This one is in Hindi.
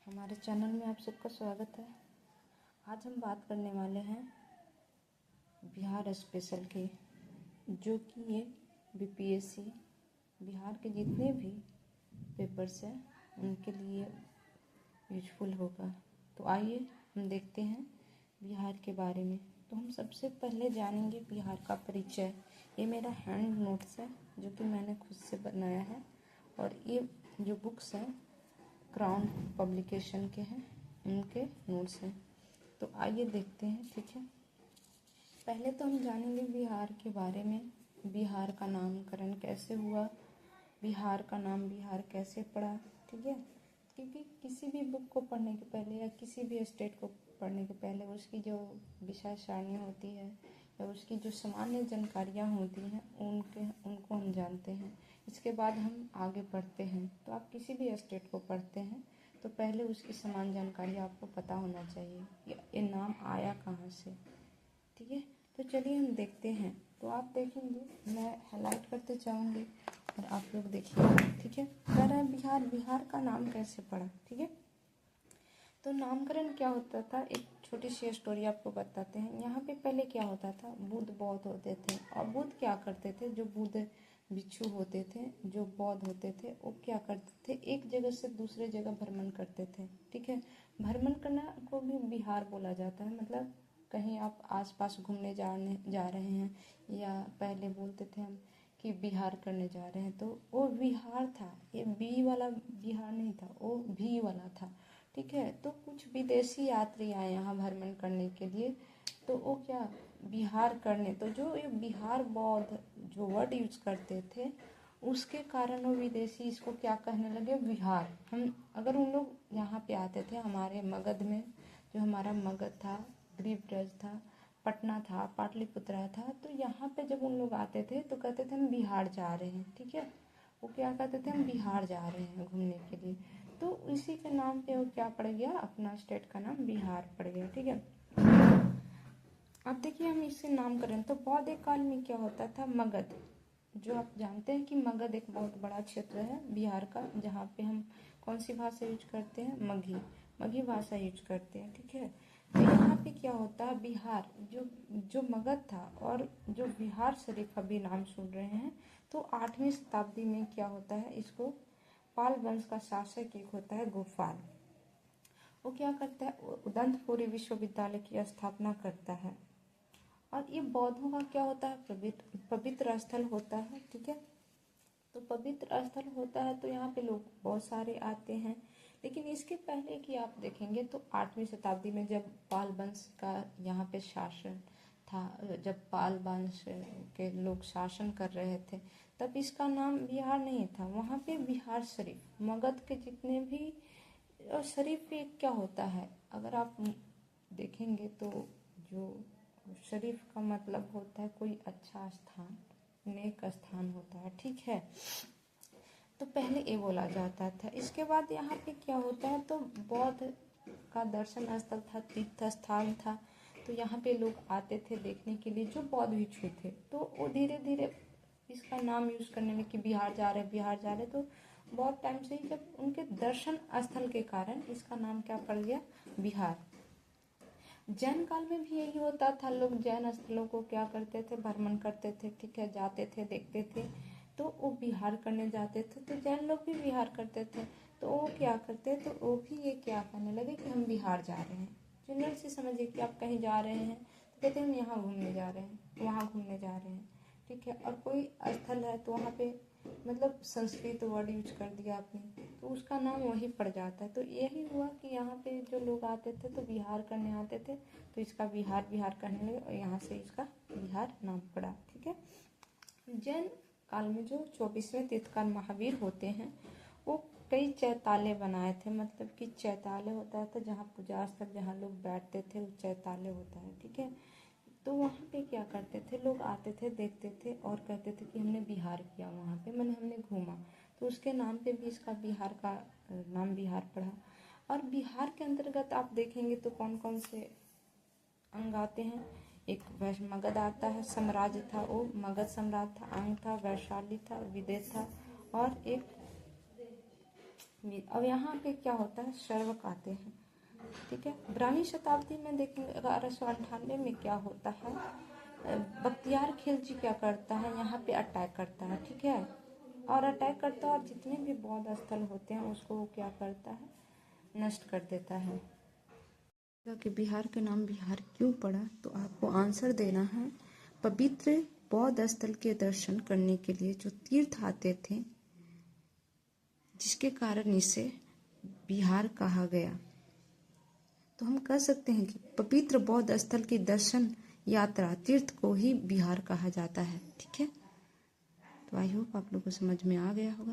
हमारे चैनल में आप सबका स्वागत है। आज हम बात करने वाले हैं बिहार स्पेशल की, जो कि ये बीपीएससी बिहार के जितने भी पेपर्स हैं उनके लिए यूजफुल होगा। तो आइए हम देखते हैं बिहार के बारे में। तो हम सबसे पहले जानेंगे बिहार का परिचय। ये मेरा हैंड नोट्स है जो कि मैंने खुद से बनाया है, और ये जो बुक्स हैं क्राउन पब्लिकेशन के हैं, उनके नोट्स हैं। तो आइए देखते हैं, ठीक है। पहले तो हम जानेंगे बिहार के बारे में। बिहार का नामकरण कैसे हुआ, बिहार का नाम बिहार कैसे पड़ा, ठीक है। क्योंकि किसी भी बुक को पढ़ने के पहले या किसी भी स्टेट को पढ़ने के पहले उसकी जो विषय सारणियाँ होती है या उसकी जो सामान्य जानकारियाँ होती हैं उनको हम जानते हैं। इसके बाद हम आगे बढ़ते हैं। तो आप किसी भी स्टेट को पढ़ते हैं तो पहले उसकी सामान्य जानकारी आपको पता होना चाहिए, ये नाम आया कहाँ से, ठीक है। तो चलिए हम देखते हैं। तो आप देखेंगे, मैं हाईलाइट करते जाऊँगी और आप लोग देखिए, ठीक है। कह रहा है बिहार का नाम कैसे पड़ा, ठीक है। तो नामकरण क्या होता था, एक छोटी सी स्टोरी आपको बताते हैं। यहाँ पे पहले क्या होता था, बुद्ध बौद्ध होते थे, और बुद्ध क्या करते थे, जो बुद्ध भिक्षु होते थे, जो बौद्ध होते थे, वो क्या करते थे, एक जगह से दूसरे जगह भ्रमण करते थे, ठीक है। भ्रमण करना को भी बिहार बोला जाता है। मतलब कहीं आप आसपास घूमने जा रहे हैं, या पहले बोलते थे हम कि बिहार करने जा रहे हैं, तो वो बिहार था। ये बी वाला बिहार नहीं था, वो भी वाला था, ठीक है। तो कुछ विदेशी यात्री आए यहाँ भ्रमण करने के लिए, तो वो क्या बिहार करने, तो जो ये बिहार बौद्ध जो वर्ड यूज करते थे उसके कारण वो विदेशी इसको क्या कहने लगे, बिहार। हम अगर उन लोग यहाँ पे आते थे हमारे मगध में, जो हमारा मगध था, गृहब्रज था, पटना था, पाटलिपुत्रा था, तो यहाँ पे जब उन लोग आते थे तो कहते थे हम बिहार जा रहे हैं, ठीक है। वो क्या कहते थे, हम बिहार जा रहे हैं घूमने के लिए। तो इसी के नाम पे वो क्या पड़ गया, अपना स्टेट का नाम बिहार पड़ गया, ठीक है। अब देखिए हम इससे नामकरण, तो बौद्ध काल में क्या होता था, मगध, जो आप जानते हैं कि मगध एक बहुत बड़ा क्षेत्र है बिहार का, जहाँ पे हम कौन सी भाषा यूज करते हैं, मगही भाषा यूज करते हैं, ठीक है। तो यहाँ पे क्या होता है, बिहार जो मगध था, और जो बिहार शरीफ अभी नाम सुन रहे हैं, तो 8वीं शताब्दी में क्या होता है, इसको पाल वंश का शासक एक होता है गोपाल, वो क्या करता है, उदंतपुरी विश्वविद्यालय की स्थापना करता है। और ये बौद्धों का क्या होता है, पवित्र स्थल होता है, ठीक है। तो पवित्र स्थल होता है तो यहाँ पे लोग बहुत सारे आते हैं। लेकिन इसके पहले की आप देखेंगे तो 8वीं शताब्दी में जब पाल वंश का यहाँ पे शासन था, जब पाल वंश के लोग शासन कर रहे थे, तब इसका नाम बिहार नहीं था। वहाँ पे बिहार शरीफ, मगध के जितने भी, और शरीफ पे क्या होता है, अगर आप देखेंगे तो जो शरीफ का मतलब होता है कोई अच्छा स्थान, नेक स्थान होता है, ठीक है। तो पहले ये बोला जाता था। इसके बाद यहाँ पे क्या होता है, तो बौद्ध का दर्शन स्थल था, तीर्थ स्थान था, तो यहाँ पे लोग आते थे देखने के लिए, जो बौद्ध भिक्षु थे। तो वो धीरे धीरे इसका नाम यूज करने में कि बिहार जा रहे, तो बहुत टाइम से ही जब उनके दर्शन स्थल के कारण इसका नाम क्या पड़ गया, बिहार। जैन काल में भी यही होता था, लोग जैन स्थलों को क्या करते थे, भ्रमण करते थे, ठीक है, जाते थे, देखते थे। तो वो बिहार करने जाते थे, तो जैन लोग भी बिहार करते थे, तो वो क्या करते, तो वो भी ये क्या करने लगे कि हम बिहार जा रहे हैं। जनरल से समझिए कि आप कहीं जा रहे हैं तो कहते हैं हम यहाँ घूमने जा रहे हैं, वहाँ घूमने जा रहे हैं, ठीक है। और कोई स्थल है तो वहाँ पे मतलब संस्कृत वर्ड यूज कर दिया आपने, तो उसका नाम वही पड़ जाता है। तो यही हुआ कि यहाँ पे जो लोग आते थे तो बिहार करने आते थे, तो इसका बिहार करने लगे, और यहाँ से इसका बिहार नाम पड़ा, ठीक है। जैन काल में जो 24वें तीर्थंकर महावीर होते हैं, वो कई चैताले बनाए थे। मतलब कि चैताले होता था जहाँ पूजा स्थल, जहाँ लोग बैठते थे, वो चैताले होता है, ठीक है। तो वहाँ पे क्या करते थे, लोग आते थे, देखते थे, और कहते थे कि हमने बिहार किया वहाँ पे, मैंने हमने घूमा, तो उसके नाम पे भी इसका बिहार का नाम बिहार पड़ा। और बिहार के अंतर्गत आप देखेंगे तो कौन कौन से अंग आते हैं, एक मगध आता है, साम्राज्य था, वो मगध सम्राट था, अंग था, वैशाली था, विदेश था, और एक अब यहाँ पे क्या होता है, शर्वक आते हैं, ठीक है। 12वीं शताब्दी में देखेंगे 1198 में क्या होता है, बख्तियार खिलजी क्या करता है, यहाँ पे अटैक करता है, ठीक है। और अटैक करता है और जितने भी बौद्ध स्थल होते हैं उसको वो क्या करता है, नष्ट कर देता है। कि बिहार का नाम बिहार क्यों पड़ा, तो आपको आंसर देना है, पवित्र बौद्ध स्थल के दर्शन करने के लिए जो तीर्थ आते थे, जिसके कारण इसे बिहार कहा गया। तो हम कह सकते हैं कि पवित्र बौद्ध स्थल की दर्शन यात्रा तीर्थ को ही बिहार कहा जाता है, ठीक है। तो आई होप आप लोगों को समझ में आ गया होगा।